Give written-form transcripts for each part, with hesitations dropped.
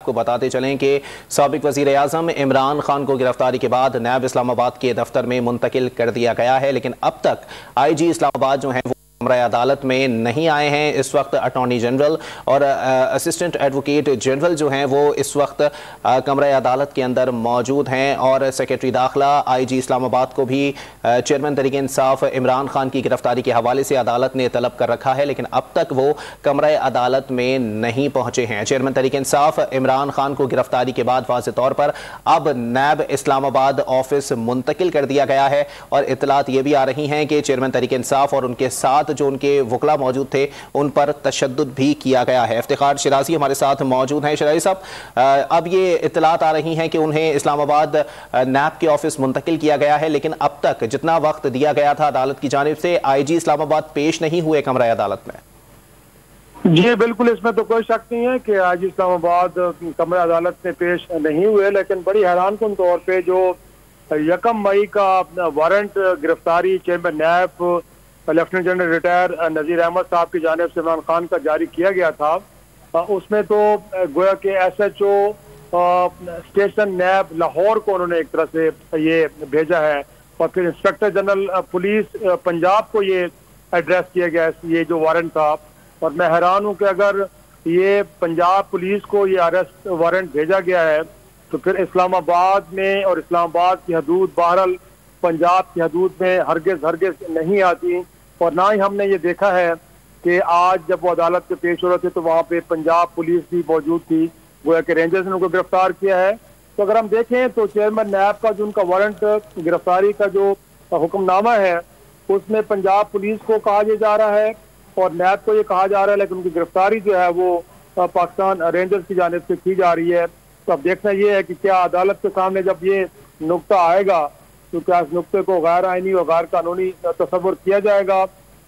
आपको बताते चलें कि साबिक वज़ीर आज़म इमरान खान को गिरफ्तारी के बाद नैब इस्लामाबाद के दफ्तर में मुंतकिल कर दिया गया है, लेकिन अब तक IG इस्लामाबाद जो है वो कमरा अदालत में नहीं आए हैं। इस वक्त अटॉर्नी जनरल और असिस्टेंट एडवोकेट जनरल जो हैं वो इस वक्त कमरा अदालत के अंदर मौजूद हैं और सेक्रेटरी दाखिला IG इस्लामाबाद को भी चेयरमैन तहरीक इंसाफ इमरान खान की गिरफ्तारी के हवाले से अदालत ने तलब कर रखा है, लेकिन अब तक वो कमरा अदालत में नहीं पहुंचे हैं। चेयरमैन तहरीक इंसाफ इमरान खान को गिरफ्तारी के बाद वाज़ेह तौर पर अब नैब इस्लामाबाद ऑफिस मुंतकिल कर दिया गया है और इतलात ये भी आ रही हैं कि चेयरमैन तहरीक इंसाफ और उनके साथ जो उनके वकला मौजूद थे उन पर तशद्दुद भी किया गया है। इफ्तिखार शिराजी हमारे साथ मौजूद हैं। शिराजी साहब, अब ये इतलात आ रही हैं कि उन्हें इस्लामाबाद नैब के ऑफिस मुंतकिल किया गया है, लेकिन अब तक जितना वक्त दिया गया था अदालत की जानिब से IG इस्लामाबाद पेश नहीं हुए कमरा अदालत में। जी बिल्कुल, इसमें तो कोई शक नहीं है कि IG इस्लामाबाद कमरा अदालत में पेश नहीं हुए, लेकिन बड़ी हैरानकुन तौर पर जो 1 मई का वारंट गिरफ्तारी चेयरमैन नैब लेफ्टिनेंट जनरल रिटायर नज़ीर अहमद साहब की जानिब से इमरान खान का जारी किया गया था, उसमें तो गोया के SHO स्टेशन नैब लाहौर को उन्होंने एक तरह से ये भेजा है और फिर इंस्पेक्टर जनरल पुलिस पंजाब को ये एड्रेस किया गया है, ये जो वारंट था। और मैं हैरान हूँ कि अगर ये पंजाब पुलिस को ये अरेस्ट वारंट भेजा गया है तो फिर इस्लामाबाद में और इस्लामाबाद की हदूद बहरहाल पंजाब की हदूद में हरगिज़ नहीं आती। और ना ही हमने ये देखा है कि आज जब वो अदालत में पेश हो रहे थे तो वहाँ पे पंजाब पुलिस भी मौजूद थी, गोया के रेंजर्स ने उनको गिरफ्तार किया है। तो अगर हम देखें तो चेयरमैन नैब का जो उनका वारंट गिरफ्तारी का जो हुक्मनामा है उसमें पंजाब पुलिस को कहा जा रहा है और नैब को ये कहा जा रहा है, लेकिन उनकी गिरफ्तारी जो है वो पाकिस्तान रेंजर्स की जानिब से की जा रही है। तो अब देखना ये है कि क्या अदालत के सामने जब ये नुक्ता आएगा तो क्या इस नुक्ते को गैर आइनी और गैर कानूनी तस्वुर किया जाएगा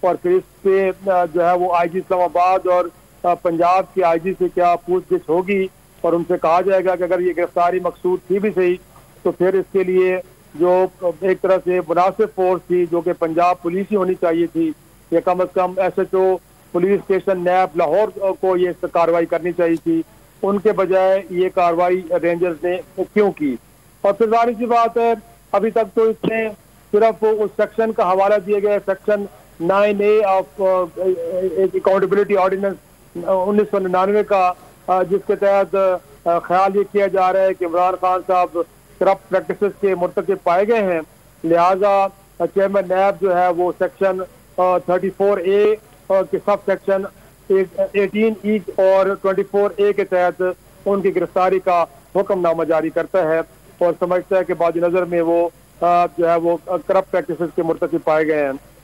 और फिर इस पे जो है वो IG इस्लामाबाद और पंजाब की IG से क्या पूछगिछ होगी और उनसे कहा जाएगा कि अगर ये गिरफ्तारी मकसूद थी भी सही तो फिर इसके लिए जो एक तरह से मुनासिब फोर्स थी जो कि पंजाब पुलिस ही होनी चाहिए थी या कम अज़ कम SHO पुलिस स्टेशन नैब लाहौर को ये कार्रवाई करनी चाहिए थी, उनके बजाय ये कार्रवाई रेंजर्स ने क्यों की। और फिर जाहिर सी बात है अभी तक तो इसमें सिर्फ उस सेक्शन का हवाला दिया गया, section 9A of accountability ordinance 1999 का, जिसके तहत ख्याल ये किया जा रहा है कि इमरान खान साहब करप्ट प्रैक्टिसेस के मुर्तकिब पाए गए हैं, लिहाजा चेयरमैन नैब जो है वो सेक्शन 34A के सब सेक्शन 18E और 24A के तहत उनकी गिरफ्तारी का हुक्मनामा जारी करता है और समझता है कि बाज़ नज़र में वो जो है वो करप्ट प्रैक्टिसेस के मुर्तकिब पाए गए हैं।